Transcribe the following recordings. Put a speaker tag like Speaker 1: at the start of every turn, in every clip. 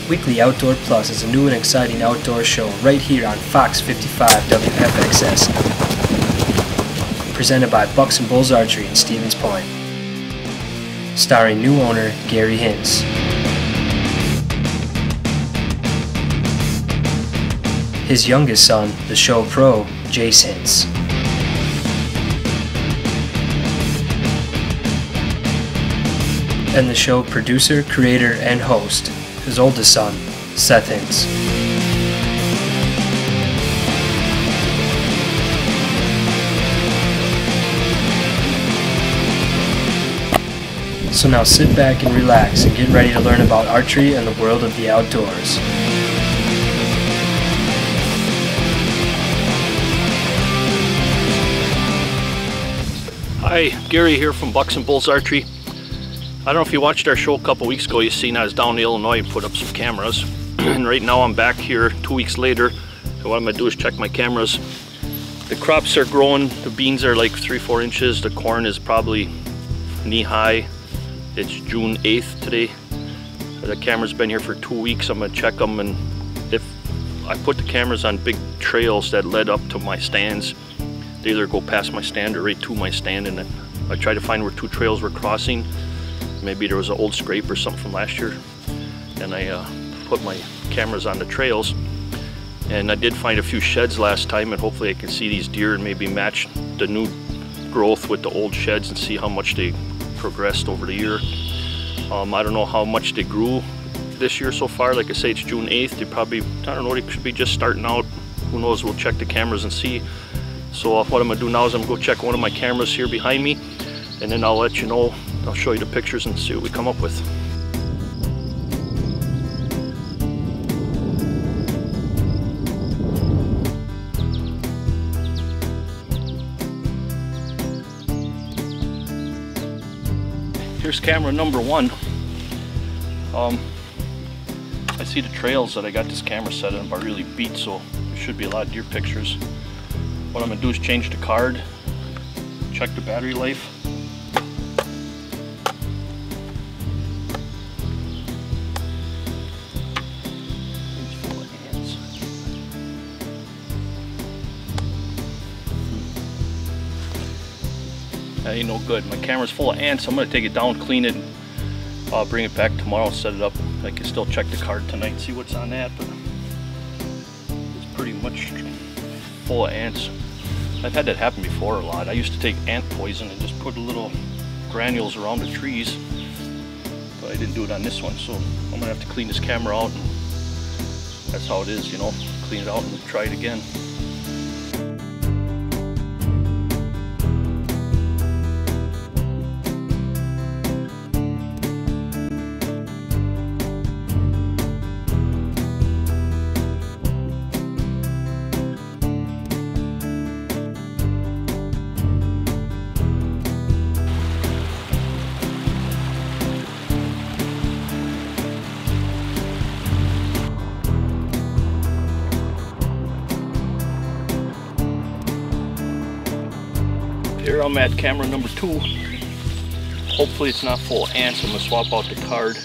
Speaker 1: Weekly Outdoor Plus is a new and exciting outdoor show right here on Fox 55 WFXS, presented by Bucks and Bulls Archery in Stevens Point, starring new owner Gary Hintz. His youngest son, the show pro, Jase Hintz. And the show producer, creator, and host, his oldest son, Seth Hintz. So now sit back and relax and get ready to learn about archery and the world of the outdoors.
Speaker 2: Hi, Gary here from Bucks and Bulls Archery. I don't know if you watched our show a couple weeks ago. You seen I was down in Illinois and put up some cameras. And right now I'm back here 2 weeks later. And what I'm going to do is check my cameras. The crops are growing. The beans are like 3-4 inches. The corn is probably knee high. It's June 8th today. The camera's been here for 2 weeks. I'm going to check them, and if I put the cameras on big trails that led up to my stands, they either go past my stand or right to my stand, and then I try to find where two trails were crossing. Maybe there was an old scrape or something from last year, and I put my cameras on the trails. And I did find a few sheds last time, and hopefully I can see these deer and maybe match the new growth with the old sheds and see how much they progressed over the year. I don't know how much they grew this year so far. Like I say, it's June 8th. They probably, I don't know, they could be just starting out. Who knows? We'll check the cameras and see. So what I'm going to do now is I'm going to go check one of my cameras here behind me, and then I'll let you know. I'll show you the pictures and see what we come up with. Here's camera number one. I see the trails that I got this camera set up are really beat, so there should be a lot of deer pictures. What I'm going to do is change the card, check the battery life. That ain't no good. My camera's full of ants. I'm going to take it down, clean it, and bring it back tomorrow, set it up. I can still check the card tonight and see what's on that, but it's pretty much full of ants. I've had that happen before a lot. I used to take ant poison and just put little granules around the trees, but I didn't do it on this one, so I'm going to have to clean this camera out, and that's how it is, you know, clean it out and try it again. Here I'm at camera number 2. Hopefully it's not full of ants. I'm going to swap out the card.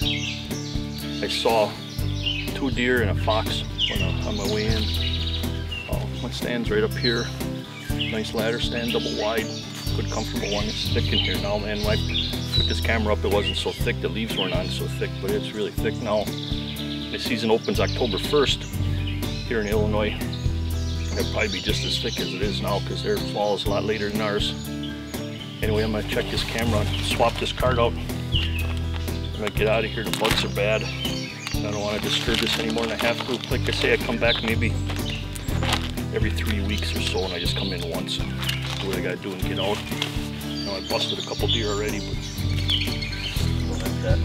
Speaker 2: I saw 2 deer and a fox on my way in. My stand's right up here. Nice ladder stand, double wide. Good comfortable one. It's thick in here now, man. When I took this camera up, it wasn't so thick. The leaves weren't on so thick, but it's really thick now. The season opens October 1st here in Illinois. It'll probably be just as thick as it is now because their fall is a lot later than ours. Anyway, I'm going to check this camera and swap this card out. I'm going to get out of here. The bugs are bad. I don't want to disturb this any more than I have to. Like I say, I come back maybe every 3 weeks or so, and I just come in once and do what I got to do and get out. You know, I busted a couple deer already, but we'll have that.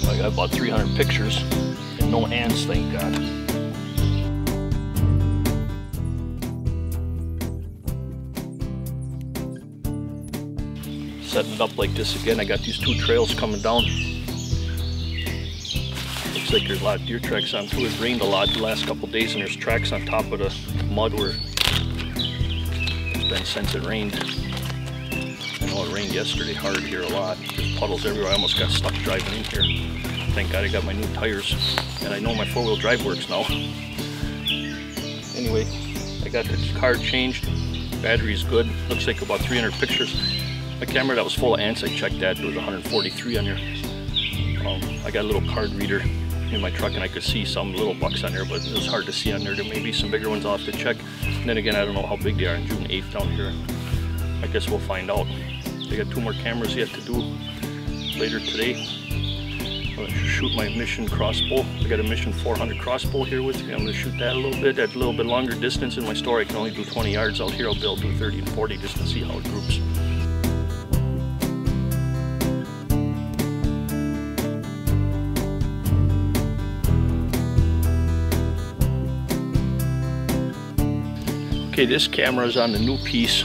Speaker 2: I got about 300 pictures and no ants, thank God. Setting it up like this again. I got these 2 trails coming down. Looks like there's a lot of deer tracks on too. It rained a lot the last couple days, and there's tracks on top of the mud where it's been since it rained. I know it rained yesterday hard here a lot. There's puddles everywhere. I almost got stuck driving in here. Thank God I got my new tires, and I know my four-wheel drive works now. Anyway, I got the card changed. Battery's good. Looks like about 300 pictures. My camera that was full of ants, I checked that. There was 143 on there. I got a little card reader in my truck, and I could see some little bucks on there, but it was hard to see on there. There may be some bigger ones. I'll have to check. And then again, I don't know how big they are on June 8th down here. I guess we'll find out. They got 2 more cameras yet to do later today. I'm going to shoot my Mission crossbow. I got a Mission 400 crossbow here with me. I'm going to shoot that a little bit at a little bit longer distance. In my store, I can only do 20 yards. Out here, I'll be able to do 30 and 40 just to see how it groups. Okay, this camera is on the new piece,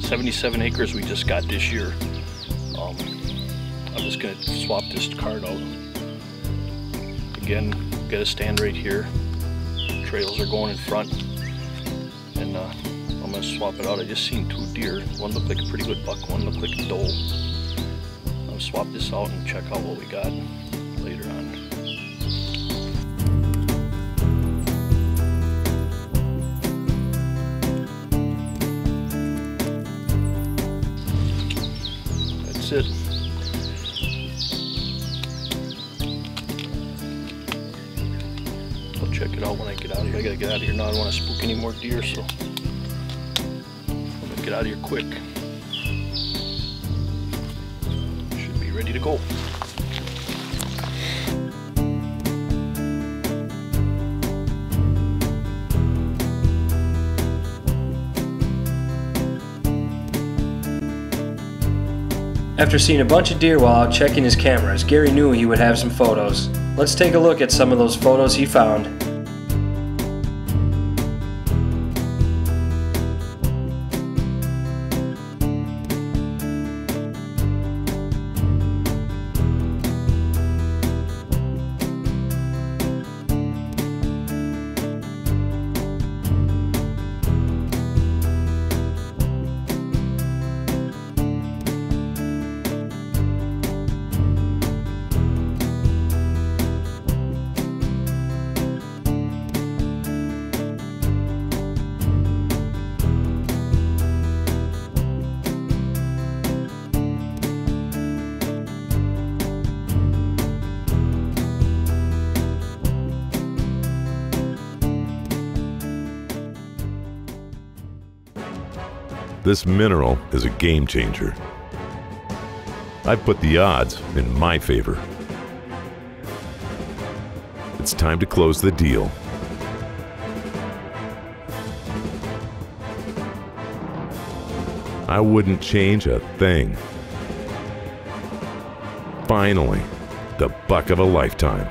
Speaker 2: 77 acres we just got this year. I'm just gonna swap this card out. Again, got a stand right here. Trails are going in front, and I'm gonna swap it out. I just seen 2 deer. One looked like a pretty good buck, one looked like a doe. I'll swap this out and check out what we got later on. That's it. I'll check it out when I get out of here. I gotta get out of here now. I don't want to spook any more deer, so I'm gonna get out of here quick. Should be ready to go.
Speaker 1: After seeing a bunch of deer while out checking his cameras, Gary knew he would have some photos. Let's take a look at some of those photos he found.
Speaker 3: This mineral is a game changer. I've put the odds in my favor. It's time to close the deal. I wouldn't change a thing. Finally, the buck of a lifetime.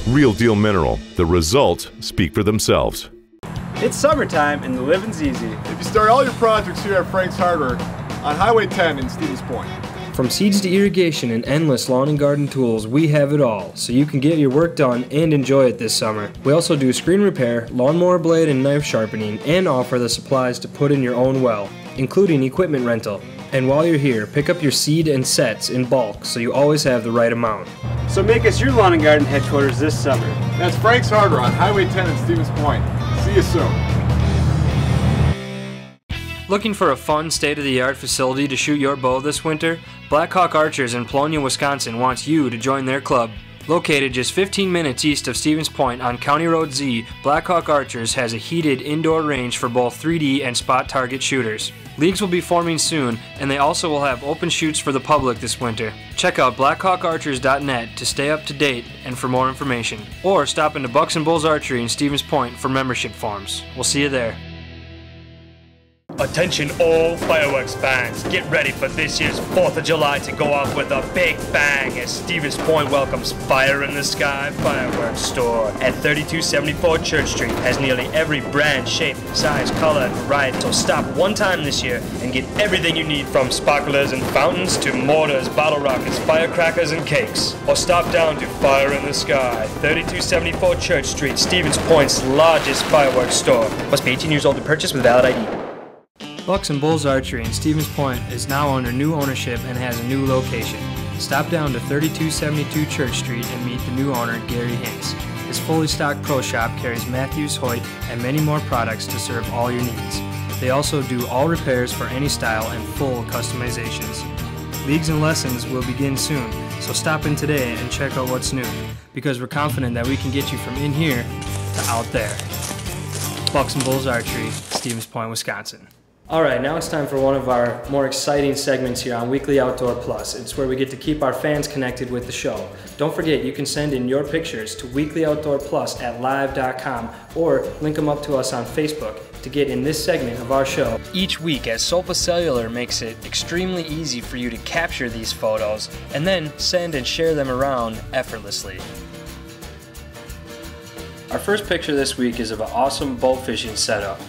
Speaker 3: Real deal mineral. The results speak for themselves.
Speaker 4: It's summertime and the living's easy.
Speaker 5: If you start all your projects here at Frank's Hardware on Highway 10 in Stevens Point.
Speaker 1: From seeds to irrigation and endless lawn and garden tools, we have it all, so you can get your work done and enjoy it this summer. We also do screen repair, lawnmower blade and knife sharpening, and offer the supplies to put in your own well, including equipment rental. And while you're here, pick up your seed and sets in bulk so you always have the right amount.
Speaker 4: So make us your lawn and garden headquarters this summer.
Speaker 5: That's Frank's Hardware on Highway 10 in Stevens Point. See you soon.
Speaker 1: Looking for a fun, state-of-the-art facility to shoot your bow this winter? Blackhawk Archers in Polonia, Wisconsin wants you to join their club. Located just 15 minutes east of Stevens Point on County Road Z, Blackhawk Archers has a heated indoor range for both 3D and spot target shooters. Leagues will be forming soon, and they also will have open shoots for the public this winter. Check out blackhawkarchers.net to stay up to date and for more information. Or stop into Bucks and Bulls Archery in Stevens Point for membership forms. We'll see you there. Attention all fireworks fans, get ready for this year's 4th of July to go off with a big bang as Stevens Point welcomes Fire in the Sky Fireworks Store at 3274 Church Street. Has nearly every brand, shape, size, color, and variety. So stop one time this year and get everything you need from sparklers and fountains to mortars, bottle rockets, firecrackers, and cakes. Or stop down to Fire in the Sky, 3274 Church Street, Stevens Point's largest fireworks store. Must be 18 years old to purchase with valid ID. Bucks and Bulls Archery in Stevens Point is now under new ownership and has a new location. Stop down to 3272 Church Street and meet the new owner, Gary Hintz. His fully stocked pro shop carries Matthews, Hoyt, and many more products to serve all your needs. They also do all repairs for any style and full customizations. Leagues and lessons will begin soon, so stop in today and check out what's new, because we're confident that we can get you from in here to out there. Bucks and Bulls Archery, Stevens Point, Wisconsin. Alright, now it's time for one of our more exciting segments here on Weekly Outdoor Plus. It's where we get to keep our fans connected with the show. Don't forget, you can send in your pictures to weeklyoutdoorplus@live.com or link them up to us on Facebook to get in this segment of our show. Each week, as Sopa Cellular makes it extremely easy for you to capture these photos and then send and share them around effortlessly. Our first picture this week is of an awesome boat fishing setup.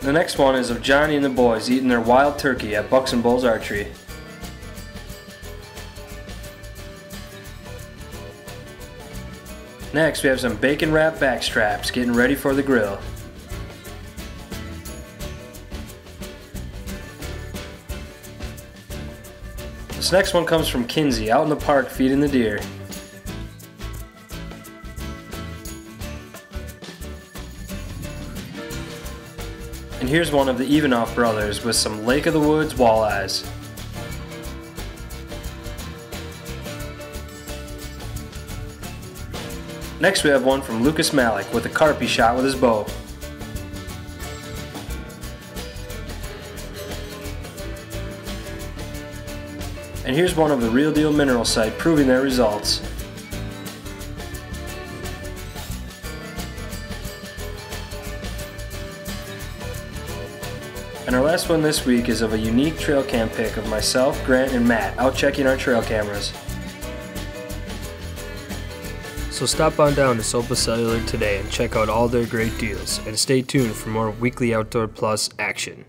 Speaker 1: The next one is of Johnny and the boys eating their wild turkey at Bucks and Bulls Archery. Next, we have some bacon wrap back straps getting ready for the grill. This next one comes from Kinsey out in the park feeding the deer. And here's one of the Evenoff brothers with some Lake of the Woods walleyes. Next we have one from Lucas Malik with a carp he shot with his bow. And here's one of the Real Deal Mineral site proving their results. And our last one this week is of a unique trail cam pic of myself, Grant, and Matt out checking our trail cameras. So stop on down to Sopa Cellular today and check out all their great deals, and stay tuned for more Weekly Outdoor Plus action.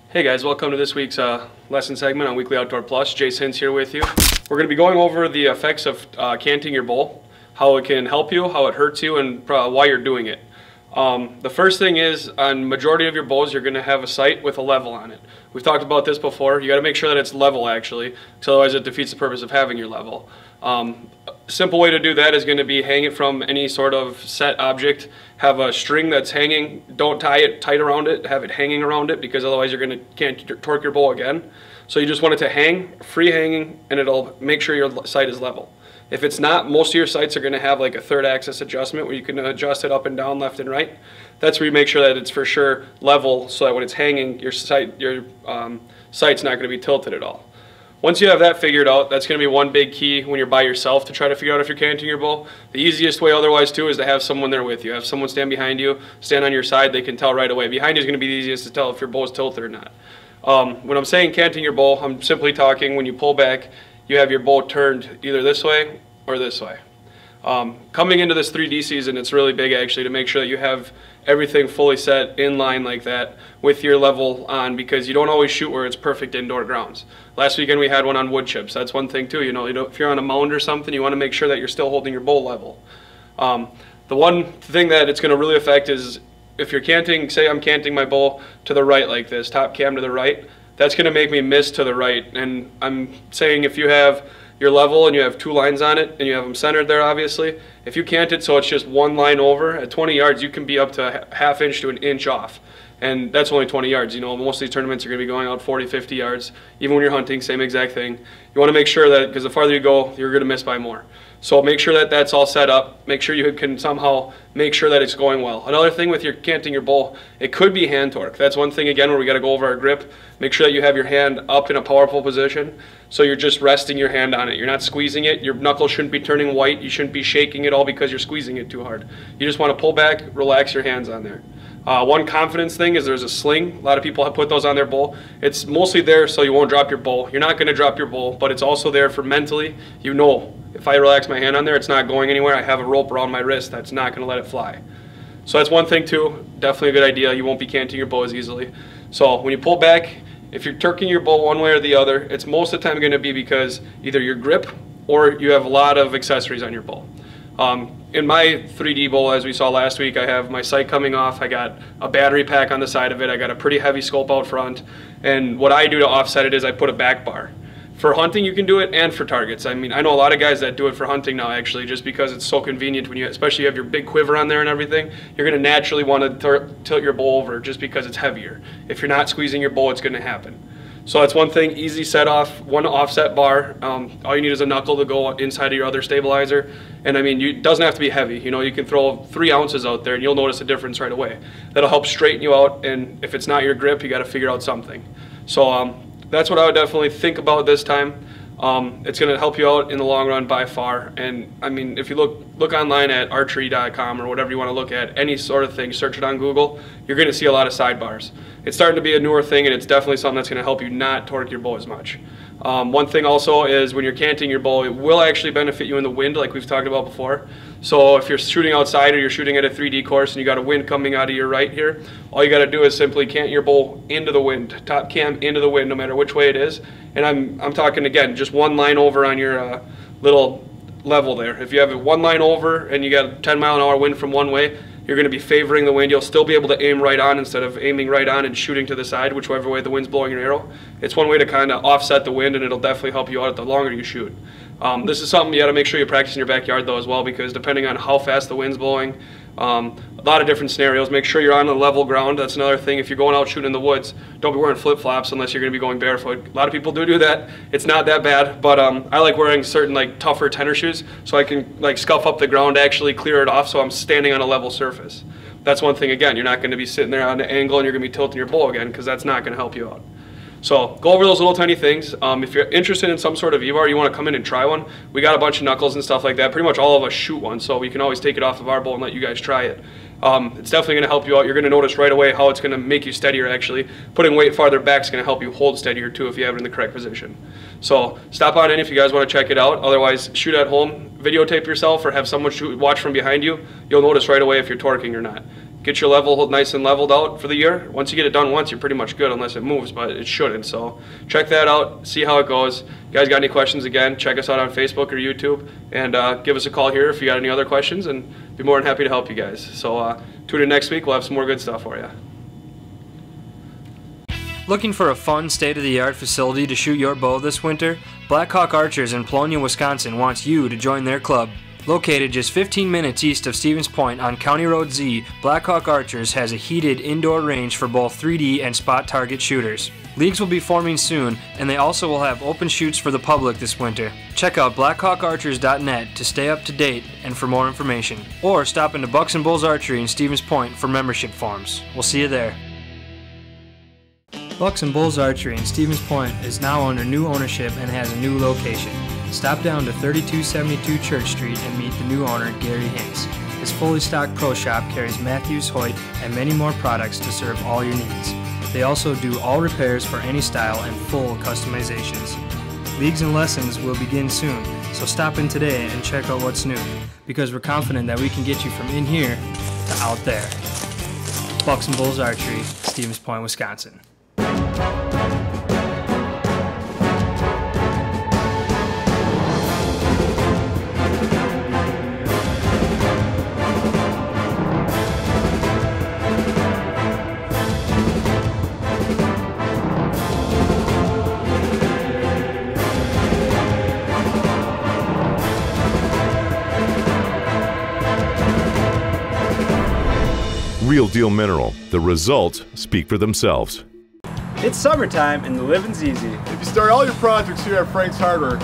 Speaker 6: Hey guys, welcome to this week's lesson segment on Weekly Outdoor Plus. Jase Hintz here with you. We're going to be going over the effects of canting your bow, how it can help you, how it hurts you, and why you're doing it. The first thing is, on majority of your bows, you're going to have a sight with a level on it. We've talked about this before. You got to make sure that it's level actually, because otherwise it defeats the purpose of having your level. Simple way to do that is going to be hang it from any sort of set object. Have a string that's hanging. Don't tie it tight around it. Have it hanging around it, because otherwise you're going to can't torque your bow again. So you just want it to hang, free hanging, and it'll make sure your sight is level. If it's not, most of your sights are going to have like a third axis adjustment where you can adjust it up and down, left and right. That's where you make sure that it's for sure level, so that when it's hanging, your sight's not going to be tilted at all. Once you have that figured out, that's going to be one big key when you're by yourself to try to figure out if you're canting your bow. The easiest way otherwise too is to have someone there with you. Have someone stand behind you, stand on your side, they can tell right away. Behind you is going to be the easiest to tell if your bow is tilted or not. When I'm saying canting your bow, I'm simply talking when you pull back, you have your bow turned either this way or this way. Coming into this 3D season, it's really big actually to make sure that you have everything fully set in line like that with your level on, because you don't always shoot where it's perfect indoor grounds. Last weekend we had one on wood chips. That's one thing too. You know, if you're on a mound or something, you want to make sure that you're still holding your bow level. The one thing that it's going to really affect is if you're canting, say I'm canting my bow to the right like this, top cam to the right, that's going to make me miss to the right. And I'm saying if you have your level and you have two lines on it and you have them centered there obviously, if you cant it so it's just one line over, at 20 yards you can be up to a half inch to an inch off. And that's only 20 yards. You know, most of these tournaments are going to be going out 40, 50 yards. Even when you're hunting, same exact thing. You want to make sure that, because the farther you go, you're going to miss by more. So make sure that that's all set up. Make sure you can somehow make sure that it's going well. Another thing with your canting your bow, it could be hand torque. That's one thing, again, where we got to go over our grip. Make sure that you have your hand up in a powerful position, so you're just resting your hand on it. You're not squeezing it. Your knuckle shouldn't be turning white. You shouldn't be shaking it all because you're squeezing it too hard. You just want to pull back, relax your hands on there. One confidence thing is there's a sling. A lot of people have put those on their bow. It's mostly there so you won't drop your bow. You're not going to drop your bow, but it's also there for mentally. You know, if I relax my hand on there, it's not going anywhere. I have a rope around my wrist that's not going to let it fly. So that's one thing too. Definitely a good idea. You won't be canting your bow as easily. So when you pull back, if you're turking your bow one way or the other, it's most of the time going to be because either your grip or you have a lot of accessories on your bow. In my 3D bow, as we saw last week, I have my sight coming off, I got a battery pack on the side of it, I got a pretty heavy scope out front, and what I do to offset it is I put a back bar. For hunting you can do it, and for targets. I mean, I know a lot of guys that do it for hunting now actually, just because it's so convenient when you, especially you have your big quiver on there and everything, you're going to naturally want to tilt your bow over just because it's heavier. If you're not squeezing your bow, it's going to happen. So that's one thing, easy set off, one offset bar. All you need is a knuckle to go inside of your other stabilizer. And I mean, it doesn't have to be heavy. You know, you can throw 3 ounces out there and you'll notice a difference right away. That'll help straighten you out, and if it's not your grip, you got to figure out something. So that's what I would definitely think about this time. It's going to help you out in the long run by far. And I mean, if you look online at archery.com or whatever you want to look at, any sort of thing, search it on Google, you're going to see a lot of sidebars. It's starting to be a newer thing, and it's definitely something that's going to help you not torque your bow as much. One thing also is when you're canting your bow, it will actually benefit you in the wind, like we've talked about before. So if you're shooting outside or you're shooting at a 3D course and you got a wind coming out of your right here, all you got to do is simply cant your bow into the wind, top cam into the wind, no matter which way it is. And I'm talking, again, just one line over on your little level there. If you have it one line over and you got a 10-mile-an-hour wind from one way, you're going to be favoring the wind. You'll still be able to aim right on instead of aiming right on and shooting to the side, whichever way the wind's blowing your arrow. It's one way to kind of offset the wind, and it'll definitely help you out the longer you shoot. This is something you got to make sure you practice in your backyard though as well, because depending on how fast the wind's blowing, a lot of different scenarios. Make sure you're on the level ground. That's another thing. If you're going out shooting in the woods, don't be wearing flip-flops unless you're going to be going barefoot. A lot of people do that. It's not that bad, but I like wearing certain like tougher tenor shoes so I can like scuff up the ground, actually clear it off so I'm standing on a level surface. That's one thing. Again, you're not going to be sitting there on an angle and you're going to be tilting your bow again, because that's not going to help you out. So go over those little tiny things. If you're interested in some sort of EVAR, you want to come in and try one, we got a bunch of knuckles and stuff like that. Pretty much all of us shoot one, so we can always take it off of our bow and let you guys try it. It's definitely going to help you out. You're going to notice right away how it's going to make you steadier actually. Putting weight farther back is going to help you hold steadier too if you have it in the correct position. So stop on in if you guys want to check it out. Otherwise, shoot at home, videotape yourself, or have someone watch from behind you. You'll notice right away if you're torquing or not. Get your level nice and leveled out for the year. Once you get it done once, you're pretty much good unless it moves, but it shouldn't. So check that out, see how it goes. You guys got any questions, again, check us out on Facebook or YouTube, and give us a call here if you got any other questions, and be more than happy to help you guys. So tune in next week, we'll have some more good stuff for you.
Speaker 1: Looking for a fun, state-of-the-art facility to shoot your bow this winter? Blackhawk Archers in Polonia, Wisconsin wants you to join their club. Located just 15 minutes east of Stevens Point on County Road Z, Blackhawk Archers has a heated indoor range for both 3D and spot target shooters. Leagues will be forming soon, and they also will have open shoots for the public this winter. Check out blackhawkarchers.net to stay up to date and for more information. Or stop into Bucks and Bulls Archery in Stevens Point for membership forms. We'll see you there. Bucks and Bulls Archery in Stevens Point is now under new ownership and has a new location. Stop down to 3272 Church Street and meet the new owner, Gary Hintz. His fully stocked pro shop carries Matthews, Hoyt, and many more products to serve all your needs. They also do all repairs for any style and full customizations. Leagues and lessons will begin soon, so stop in today and check out what's new, because we're confident that we can get you from in here to out there. Bucks and Bulls Archery, Stevens Point, Wisconsin.
Speaker 3: real deal mineral. The results speak for themselves.
Speaker 4: It's summertime and the living's easy.
Speaker 5: If you start all your projects here at Frank's Hardware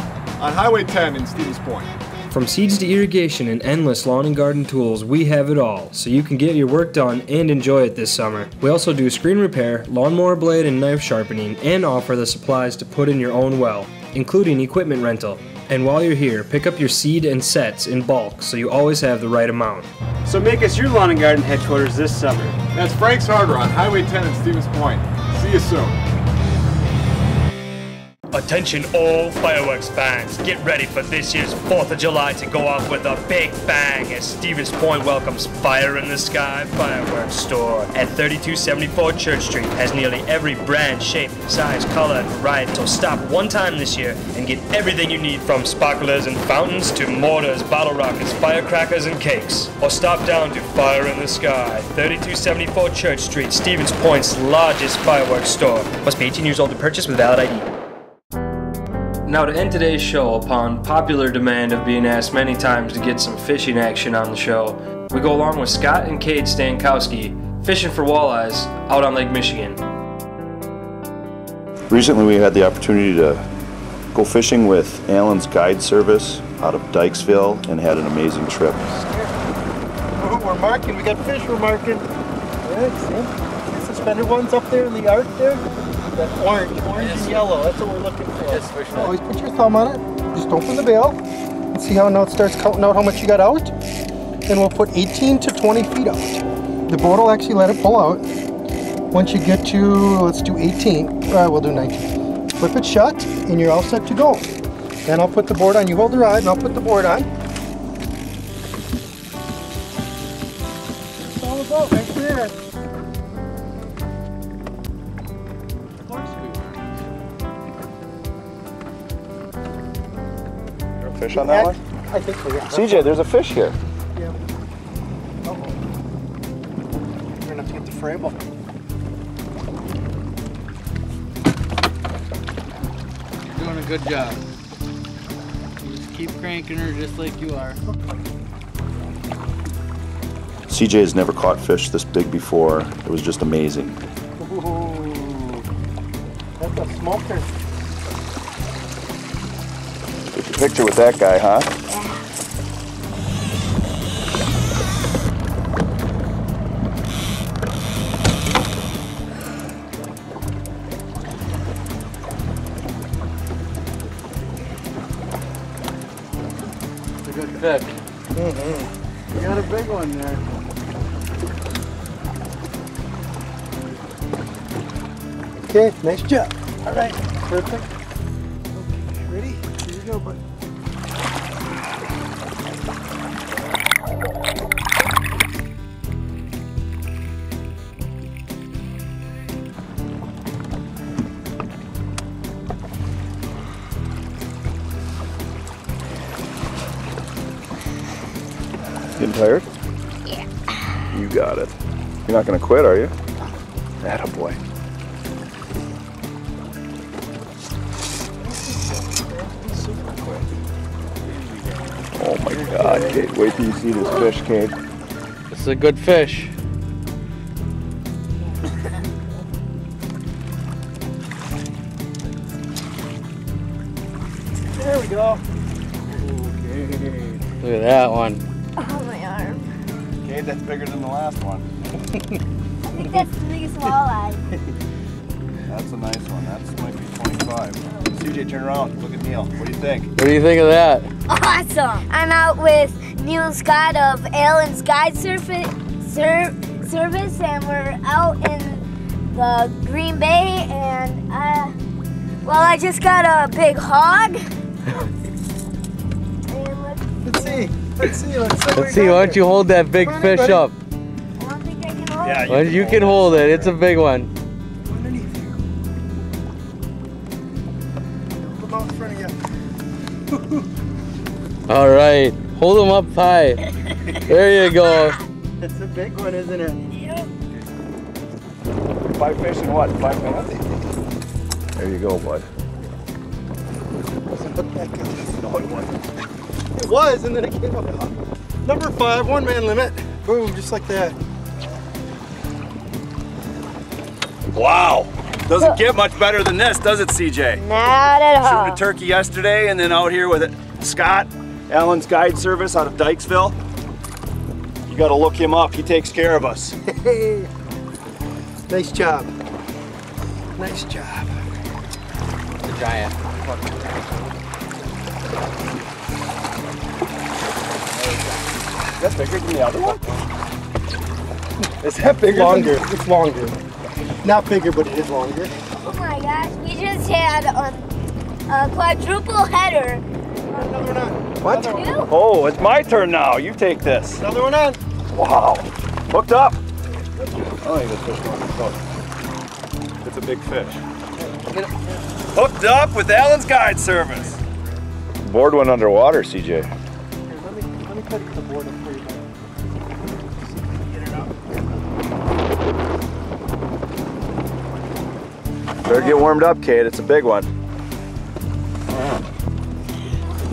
Speaker 5: on Highway 10 in Stevens Point.
Speaker 1: From seeds to irrigation and endless lawn and garden tools, we have it all, so you can get your work done and enjoy it this summer. We also do screen repair, lawnmower blade and knife sharpening, and offer the supplies to put in your own well, including equipment rental. And while you're here, pick up your seed and sets in bulk so you always have the right amount.
Speaker 4: So make us your lawn and garden headquarters this summer.
Speaker 5: That's Frank's Hardware on Highway 10 in Stevens Point. See you soon.
Speaker 1: Attention all fireworks fans, get ready for this year's 4th of July to go off with a big bang as Stevens Point welcomes Fire in the Sky Fireworks Store at 3274 Church Street. Has nearly every brand, shape, size, color, and variety. So stop one time this year and get everything you need from sparklers and fountains to mortars, bottle rockets, firecrackers, and cakes. Or stop down to Fire in the Sky, 3274 Church Street, Stevens Point's largest fireworks store. Must be 18 years old to purchase with valid ID. Now to end today's show, upon popular demand of being asked many times to get some fishing action on the show, we go along with Scott and Cade Stankowski, fishing for walleyes out on Lake Michigan.
Speaker 7: Recently we had the opportunity to go fishing with Allen's Guide Service out of Dykesville and had an amazing trip.
Speaker 8: Oh, we're marking, we got fish we're marking. Good, see? The suspended ones up there in the arc there? That orange and yellow, that's what we're looking for. Always put your thumb on it, just open the bail, and see how now it starts counting out how much you got out. And we'll put 18 to 20 feet out. The boat will actually let it pull out. Once you get to, let's do 18, we'll do 19. Flip it shut, and you're all set to go. Then I'll put the board on, you hold the rod, and I'll put the board on. That's all about right there.
Speaker 7: Fish on that one?
Speaker 8: I think so, yeah.
Speaker 7: CJ, there's a fish here.
Speaker 8: Yeah. Uh-oh. We're gonna have to get the frame up.
Speaker 9: You're doing a good job. You just keep cranking her just like you are.
Speaker 7: CJ has never caught fish this big before. It was just amazing.
Speaker 8: Ooh. That's a smoker.
Speaker 7: Take a picture with that guy, huh?
Speaker 9: It's a good fish.
Speaker 8: Mm-hmm. You got a big one there. Okay, nice job. All right, perfect. Okay, ready? Here you go, bud.
Speaker 7: Getting tired?
Speaker 10: Yeah.
Speaker 7: You got it. You're not gonna quit, are you? Attaboy. Oh my God, Kate. Wait till you see this fish, Kate.
Speaker 9: This is a good fish.
Speaker 8: There we go. Okay.
Speaker 9: Look at that one.
Speaker 10: Oh, my arm.
Speaker 7: Kate, that's bigger than the last one.
Speaker 10: I think that's the biggest walleye.
Speaker 7: That's a nice one. That might be 25. CJ, turn around. Look at Neil. What do you think?
Speaker 9: What do you think of that?
Speaker 10: Awesome. I'm out with Neil and Scott of Allen's Guide Service, and we're out in the Green Bay, and well, I just got a big hog.
Speaker 8: Let's see.
Speaker 9: Let's see. Why don't you hold that big fish up?
Speaker 10: I don't think I can hold it.
Speaker 9: Well, you can hold it. It's a big one.
Speaker 8: Underneath you. Look out in front of you.
Speaker 9: All right. Hold him up high. There you go.
Speaker 8: It's a big one, isn't it?
Speaker 10: Yep.
Speaker 7: 5 fish in what? 5 minutes? There you go, bud.
Speaker 8: Doesn't look that good. No, it wasn't. It was, and then it came up. Number 5, 1 man limit. Boom, just like that.
Speaker 11: Wow. Doesn't get much better than this, does it, CJ?
Speaker 10: Not at all.
Speaker 11: Shooting a turkey yesterday and then out here with it. Scott, Allen's Guide Service out of Dykesville. You gotta look him up, he takes care of us.
Speaker 8: Nice job. Nice job.
Speaker 9: The giant.
Speaker 11: That's bigger than the other one?
Speaker 8: Is that bigger? Longer. It's longer. Not bigger, but it is longer.
Speaker 10: Oh my gosh, we just had a quadruple header.
Speaker 11: What?
Speaker 10: Two?
Speaker 11: Oh, it's my turn now. You take this.
Speaker 8: Another one on.
Speaker 11: Wow. Hooked up. I don't think this fish wants to hook. It's a big fish. Hooked up with Allen's Guide Service. Board went underwater, CJ.
Speaker 8: Here, let me cut the board up for you.
Speaker 11: Better get warmed up, Kate. It's a big one.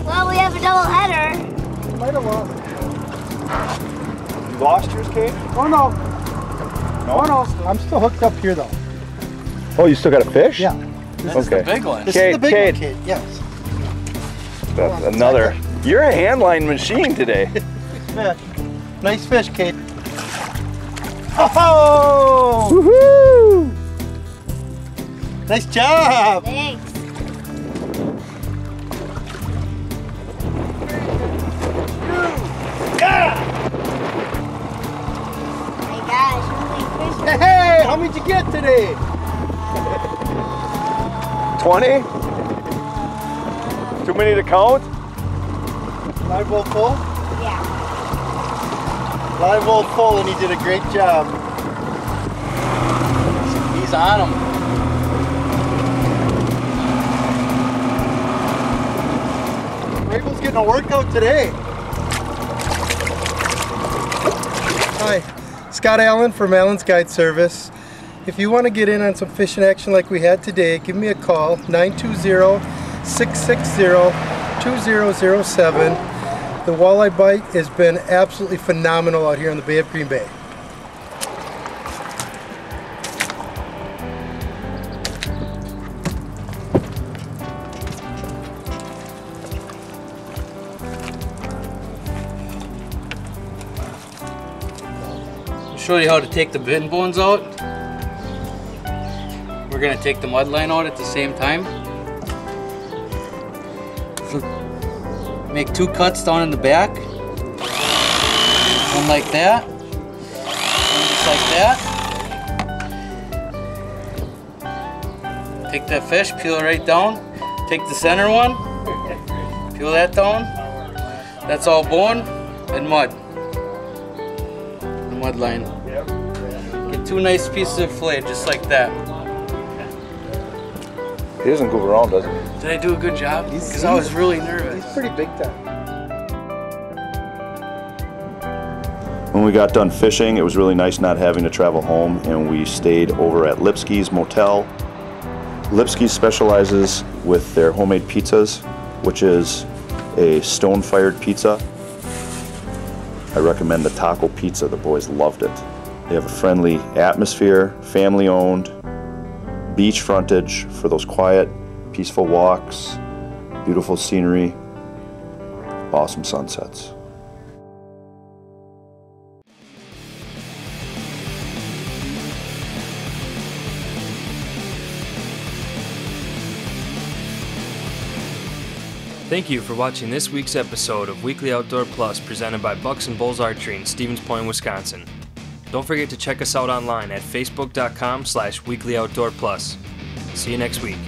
Speaker 10: Well, we have a double header.
Speaker 8: You might have lost it.
Speaker 11: You lost yours, Kate?
Speaker 8: Oh no. Oh no. I'm still hooked up here though.
Speaker 11: Oh, you still got a fish?
Speaker 8: Yeah.
Speaker 9: This is the big one.
Speaker 8: This is the big one, Kate. Yes.
Speaker 11: That's another. You're a handline machine today.
Speaker 8: Fish. Nice fish, Kate. Oh!
Speaker 11: Woohoo!
Speaker 8: Nice job.
Speaker 10: Thanks. My gosh, holy fish.
Speaker 8: Hey, how many did you get today?
Speaker 11: 20? Too many to count?
Speaker 8: Live well full?
Speaker 10: Yeah.
Speaker 8: Live well full, and he did a great job.
Speaker 9: He's on him.
Speaker 8: Rabel's getting a workout today. Hi, Scott Allen from Allen's Guide Service. If you want to get in on some fishing action like we had today, give me a call, 920-660-2007. The walleye bite has been absolutely phenomenal out here in the Bay of Green Bay.
Speaker 9: I'll show you how to take the fin bones out. We're going to take the mud line out at the same time. So make 2 cuts down in the back. One like that. One just like that. Take that fish, peel it right down. Take the center one, peel that down. That's all bone and mud. The mud line. Get 2 nice pieces of fillet, just like that.
Speaker 11: He doesn't go around, does he?
Speaker 9: Did I do a good job? Because I was really nervous.
Speaker 8: He's pretty big time.
Speaker 7: When we got done fishing, it was really nice not having to travel home, and we stayed over at Lipsky's Motel. Lipsky's specializes with their homemade pizzas, which is a stone-fired pizza. I recommend the taco pizza. The boys loved it. They have a friendly atmosphere, family-owned, beach frontage for those quiet, peaceful walks, beautiful scenery, awesome sunsets.
Speaker 1: Thank you for watching this week's episode of Weekly Outdoor Plus presented by Bucks and Bulls Archery in Stevens Point, Wisconsin. Don't forget to check us out online at facebook.com/weeklyoutdoorplus. See you next week.